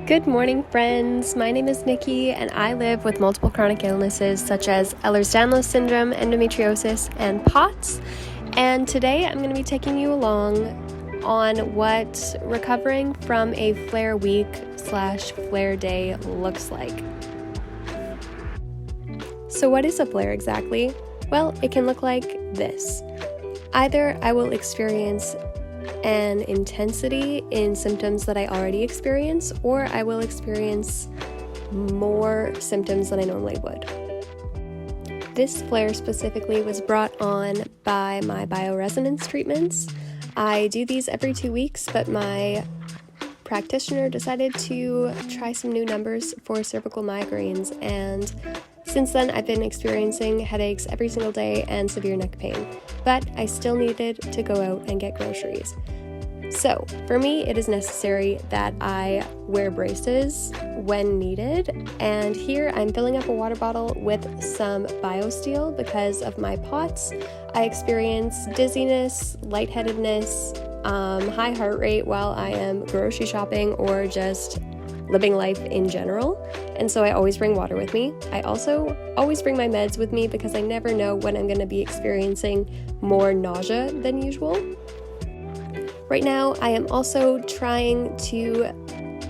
Good morning, friends. My name is Nikki, and I live with multiple chronic illnesses such as Ehlers-Danlos syndrome, endometriosis, and POTS. And today I'm going to be taking you along on what recovering from a flare week/flare day looks like. So what is a flare exactly? Well, it can look like this. Either I will experience an intensity in symptoms that I already experience, or I will experience more symptoms than I normally would. This flare specifically was brought on by my bioresonance treatments. I do these every 2 weeks, but my practitioner decided to try some new numbers for cervical migraines, and since then I've been experiencing headaches every single day and severe neck pain, but I still needed to go out and get groceries. So for me, it is necessary that I wear braces when needed, and here I'm filling up a water bottle with some BioSteel because of my POTS. I experience dizziness, lightheadedness, high heart rate while I am grocery shopping or just living life in general, and so I always bring water with me. I also always bring my meds with me because I never know when I'm going to be experiencing more nausea than usual. Right now, I am also trying to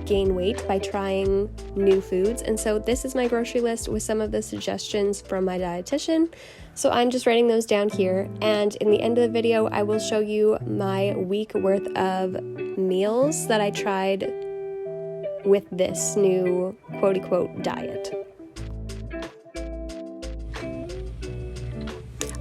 gain weight by trying new foods, and so this is my grocery list with some of the suggestions from my dietitian. So I'm just writing those down here, and in the end of the video, I will show you my week worth of meals that I tried with this new quote-unquote diet.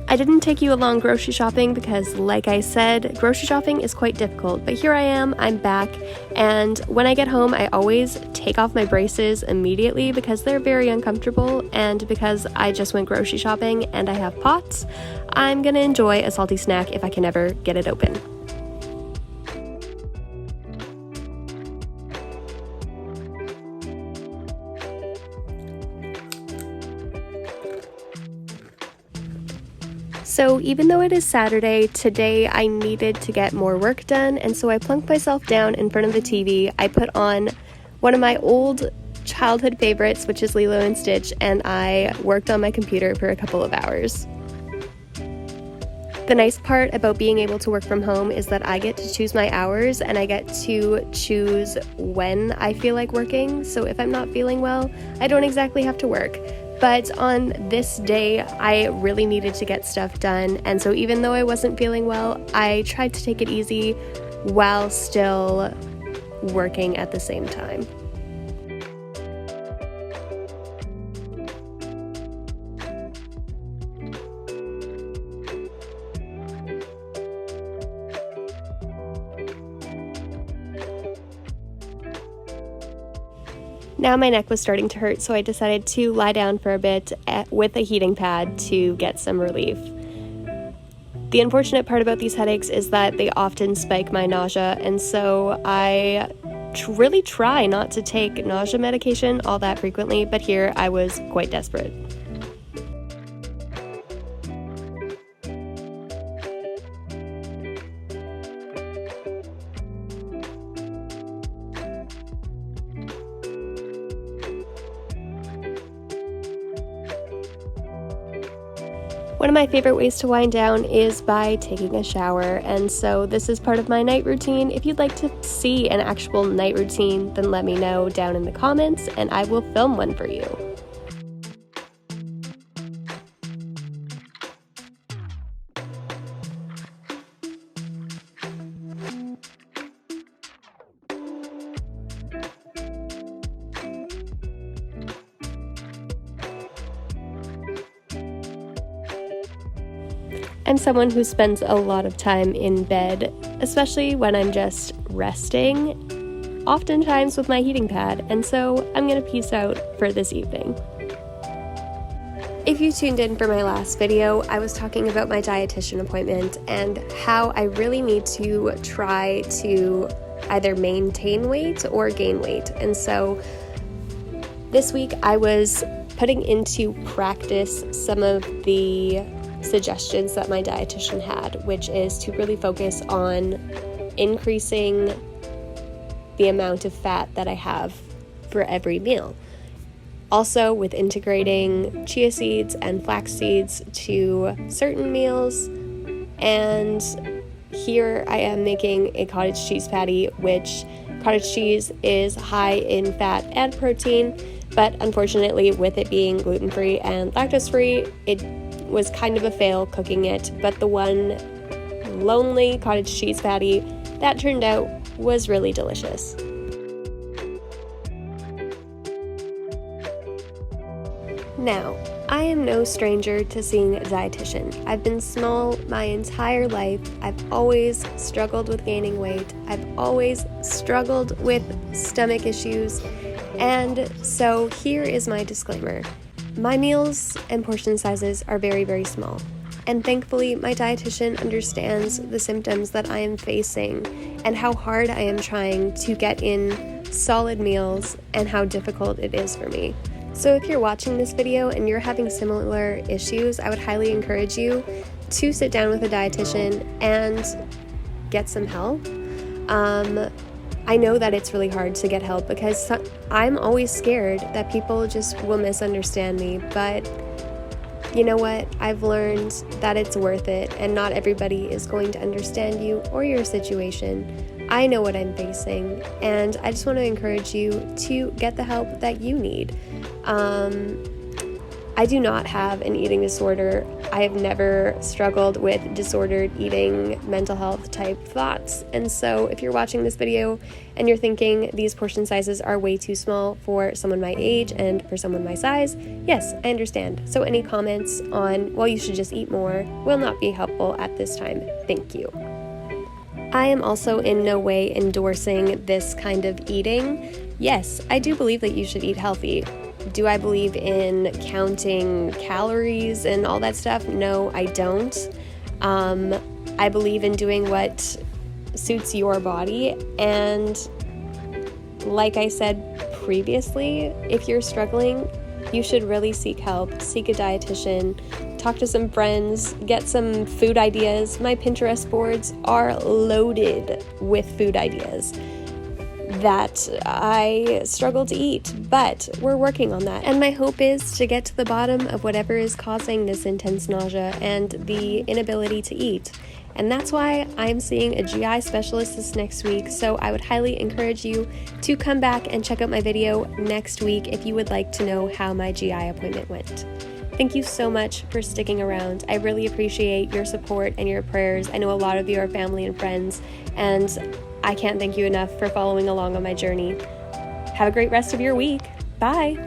I didn't take you along grocery shopping because, like I said, grocery shopping is quite difficult, but here I am, I'm back, and when I get home, I always take off my braces immediately because they're very uncomfortable, and because I just went grocery shopping and I have POTS, I'm gonna enjoy a salty snack if I can ever get it open. So even though it is Saturday, today I needed to get more work done, and so I plunked myself down in front of the TV. I put on one of my old childhood favorites, which is Lilo and Stitch, and I worked on my computer for a couple of hours. The nice part about being able to work from home is that I get to choose my hours, and I get to choose when I feel like working. So if I'm not feeling well, I don't exactly have to work. But on this day, I really needed to get stuff done, and so even though I wasn't feeling well, I tried to take it easy while still working at the same time. Now my neck was starting to hurt, so I decided to lie down for a bit with a heating pad to get some relief. The unfortunate part about these headaches is that they often spike my nausea, and so I really try not to take nausea medication all that frequently, but here I was quite desperate. One of my favorite ways to wind down is by taking a shower, and so this is part of my night routine. If you'd like to see an actual night routine, then let me know down in the comments and I will film one for you. I'm someone who spends a lot of time in bed, especially when I'm just resting, oftentimes with my heating pad, and so I'm gonna peace out for this evening. If you tuned in for my last video, I was talking about my dietitian appointment and how I really need to try to either maintain weight or gain weight, and so this week I was putting into practice some of the suggestions that my dietitian had, which is to really focus on increasing the amount of fat that I have for every meal. Also, with integrating chia seeds and flax seeds to certain meals, and here I am making a cottage cheese patty, which cottage cheese is high in fat and protein, but unfortunately with it being gluten-free and lactose-free, it was kind of a fail cooking it, but the one lonely cottage cheese patty that turned out was really delicious. Now, I am no stranger to seeing a dietitian. I've been small my entire life. I've always struggled with gaining weight. I've always struggled with stomach issues. And so here is my disclaimer. My meals and portion sizes are very, very small. And thankfully, my dietitian understands the symptoms that I am facing and how hard I am trying to get in solid meals and how difficult it is for me. So if you're watching this video and you're having similar issues, I would highly encourage you to sit down with a dietitian and get some help. I know that it's really hard to get help because I'm always scared that people just will misunderstand me, but you know what? I've learned that it's worth it, and not everybody is going to understand you or your situation. I know what I'm facing, and I just want to encourage you to get the help that you need. I do not have an eating disorder. I have never struggled with disordered eating, mental health type thoughts. And so if you're watching this video and you're thinking these portion sizes are way too small for someone my age and for someone my size, yes, I understand. So any comments on, well, you should just eat more will not be helpful at this time. Thank you. I am also in no way endorsing this kind of eating. Yes, I do believe that you should eat healthy. Do I believe in counting calories and all that stuff? No, I don't. I believe in doing what suits your body. And like I said previously, if you're struggling, you should really seek help. Seek a dietitian, talk to some friends, get some food ideas. My Pinterest boards are loaded with food ideas that I struggle to eat, but we're working on that. And my hope is to get to the bottom of whatever is causing this intense nausea and the inability to eat. And that's why I'm seeing a GI specialist this next week, so I would highly encourage you to come back and check out my video next week if you would like to know how my GI appointment went. Thank you so much for sticking around. I really appreciate your support and your prayers. I know a lot of you are family and friends, and I can't thank you enough for following along on my journey. Have a great rest of your week. Bye.